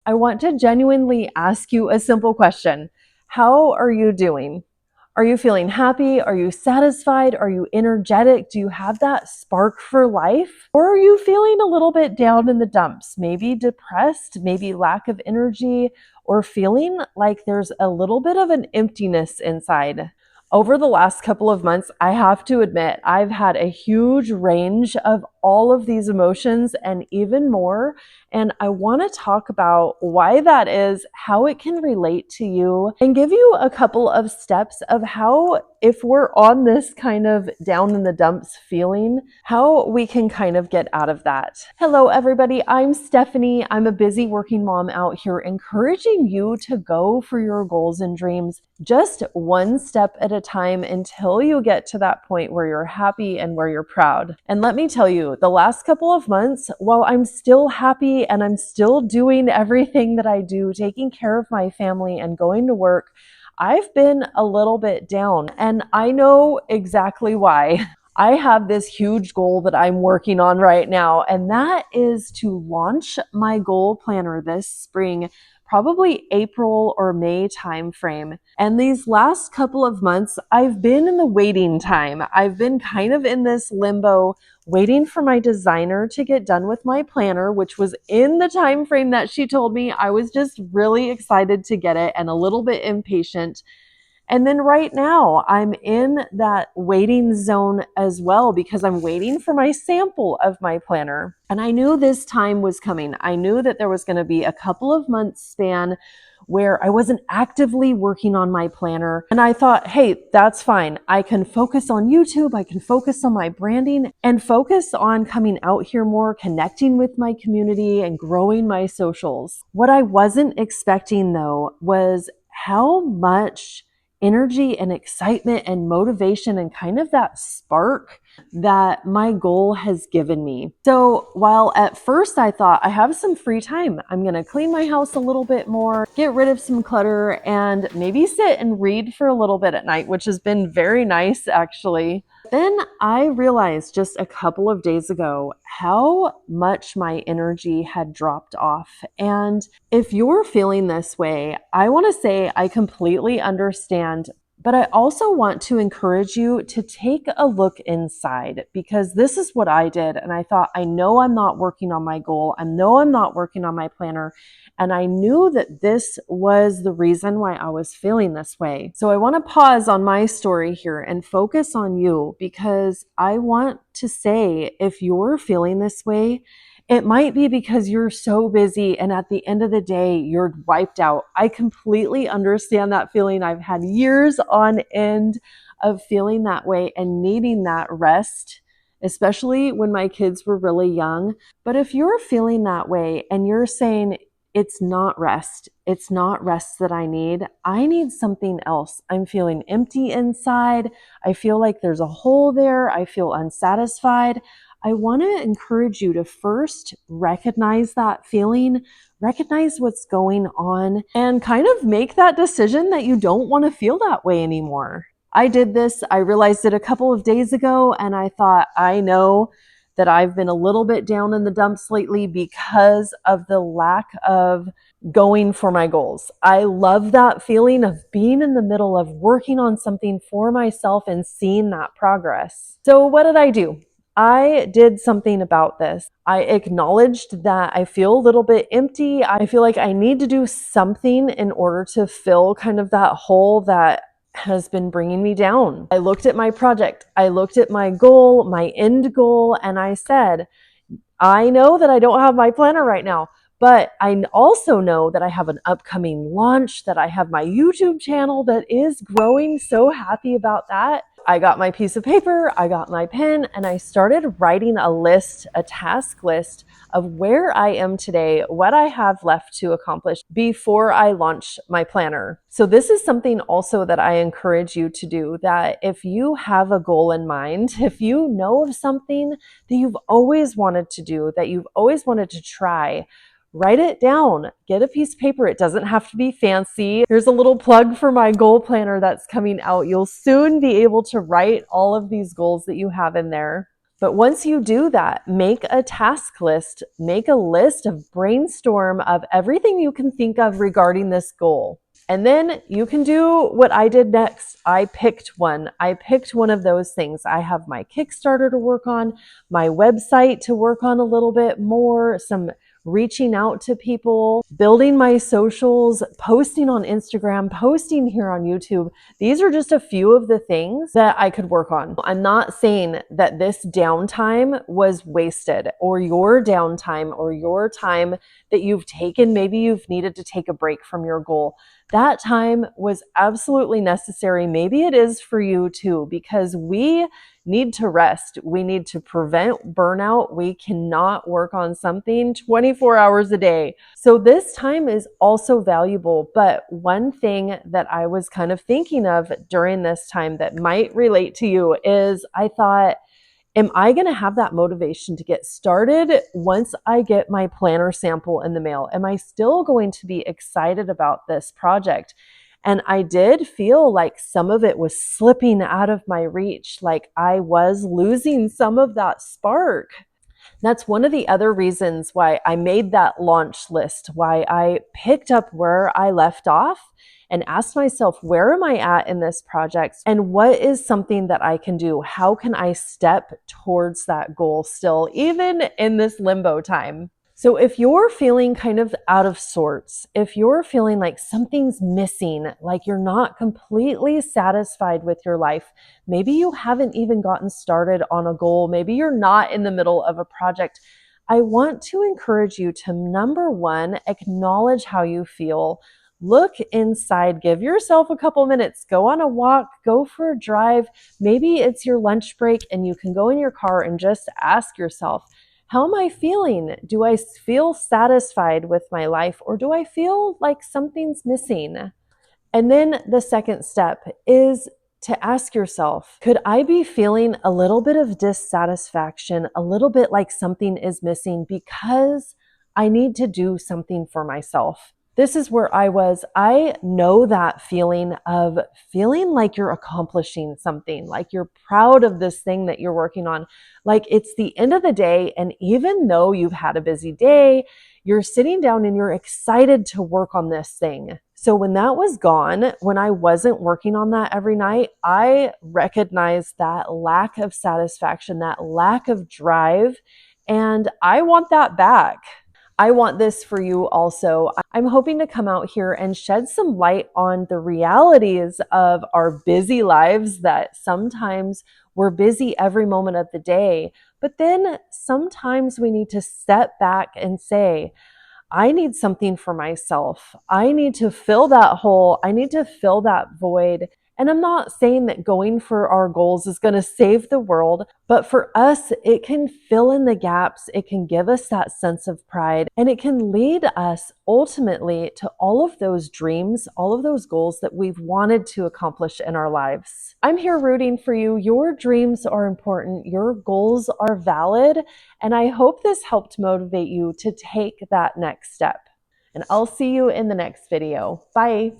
I want to genuinely ask you a simple question. How are you doing? Are you feeling happy? Are you satisfied? Are you energetic? Do you have that spark for life? Or are you feeling a little bit down in the dumps? Maybe depressed, maybe lack of energy, or feeling like there's a little bit of an emptiness inside. Over the last couple of months, I have to admit, I've had a huge range of all of these emotions and even more. And I want to talk about why that is, how it can relate to you, and give you a couple of steps of how, if we're on this kind of down in the dumps feeling, how we can kind of get out of that. Hello, everybody. I'm Stephanie. I'm a busy working mom out here encouraging you to go for your goals and dreams just one step at a time until you get to that point where you're happy and where you're proud. And let me tell you, the last couple of months, while I'm still happy and I'm still doing everything that I do, taking care of my family and going to work, I've been a little bit down, and I know exactly why. I have this huge goal that I'm working on right now, and that is to launch my goal planner this spring, probably April or May timeframe. And these last couple of months, I've been in the waiting time. I've been kind of in this limbo, waiting for my designer to get done with my planner, which was in the time frame that she told me. I was just really excited to get it and a little bit impatient. And then right now I'm in that waiting zone as well because I'm waiting for my sample of my planner. And I knew this time was coming. I knew that there was going to be a couple of months span where I wasn't actively working on my planner. And I thought, hey, that's fine. I can focus on YouTube. I can focus on my branding and focus on coming out here more, connecting with my community and growing my socials. What I wasn't expecting though was how much energy and excitement and motivation and kind of that spark that my goal has given me. So while at first I thought I have some free time, I'm going to clean my house a little bit more, get rid of some clutter, and maybe sit and read for a little bit at night, which has been very nice actually. Then I realized just a couple of days ago how much my energy had dropped off. And if you're feeling this way, I want to say I completely understand, but I also want to encourage you to take a look inside, because this is what I did. And I thought, I know I'm not working on my goal. I know I'm not working on my planner. And I knew that this was the reason why I was feeling this way. So I want to pause on my story here and focus on you, because I want to say, if you're feeling this way, it might be because you're so busy and at the end of the day, you're wiped out. I completely understand that feeling. I've had years on end of feeling that way and needing that rest, especially when my kids were really young. But if you're feeling that way and you're saying, it's not rest that I need something else. I'm feeling empty inside. I feel like there's a hole there. I feel unsatisfied. I want to encourage you to first recognize that feeling, recognize what's going on, and kind of make that decision that you don't want to feel that way anymore. I did this. I realized it a couple of days ago, and I thought, I know that I've been a little bit down in the dumps lately because of the lack of going for my goals. I love that feeling of being in the middle of working on something for myself and seeing that progress. So what did I do? I did something about this. I acknowledged that I feel a little bit empty. I feel like I need to do something in order to fill kind of that hole that has been bringing me down. I looked at my project. I looked at my goal, my end goal, and I said, I know that I don't have my planner right now, but I also know that I have an upcoming launch, that I have my YouTube channel that is growing. So happy about that. I got my piece of paper, I got my pen, and I started writing a list, a task list of where I am today, what I have left to accomplish before I launch my planner. So this is something also that I encourage you to do, that if you have a goal in mind, if you know of something that you've always wanted to do, that you've always wanted to try, write it down. Get a piece of paper. It doesn't have to be fancy. Here's a little plug for my goal planner that's coming out. You'll soon be able to write all of these goals that you have in there. But once you do that, make a task list, make a list of brainstorm of everything you can think of regarding this goal. And then you can do what I did next. I picked one. I picked one of those things. I have my Kickstarter to work on, my website to work on a little bit more, some reaching out to people, building my socials, posting on Instagram, posting here on YouTube. These are just a few of the things that I could work on. I'm not saying that this downtime was wasted, or your downtime, or your time that you've taken. Maybe you've needed to take a break from your goal. That time was absolutely necessary. Maybe it is for you too, because we need to rest. We need to prevent burnout. We cannot work on something 24 hours a day. So this time is also valuable. But one thing that I was kind of thinking of during this time that might relate to you is I thought, am I going to have that motivation to get started once I get my planner sample in the mail? Am I still going to be excited about this project? And I did feel like some of it was slipping out of my reach, like I was losing some of that spark. That's one of the other reasons why I made that launch list, why I picked up where I left off and asked myself, where am I at in this project? And what is something that I can do? How can I step towards that goal still, even in this limbo time? So if you're feeling kind of out of sorts, if you're feeling like something's missing, like you're not completely satisfied with your life, maybe you haven't even gotten started on a goal, maybe you're not in the middle of a project, I want to encourage you to, number one, acknowledge how you feel. Look inside, give yourself a couple minutes, go on a walk, go for a drive. Maybe it's your lunch break and you can go in your car and just ask yourself, how am I feeling? Do I feel satisfied with my life, or do I feel like something's missing? And then the second step is to ask yourself, could I be feeling a little bit of dissatisfaction, a little bit like something is missing because I need to do something for myself? This is where I was. I know that feeling of feeling like you're accomplishing something, like you're proud of this thing that you're working on, like it's the end of the day. And even though you've had a busy day, you're sitting down and you're excited to work on this thing. So when that was gone, when I wasn't working on that every night, I recognized that lack of satisfaction, that lack of drive, and I want that back. I want this for you also. I'm hoping to come out here and shed some light on the realities of our busy lives, that sometimes we're busy every moment of the day, but then sometimes we need to step back and say, I need something for myself. I need to fill that hole. I need to fill that void. And I'm not saying that going for our goals is going to save the world, but for us, it can fill in the gaps. It can give us that sense of pride, and it can lead us ultimately to all of those dreams, all of those goals that we've wanted to accomplish in our lives. I'm here rooting for you. Your dreams are important. Your goals are valid. And I hope this helped motivate you to take that next step. And I'll see you in the next video. Bye.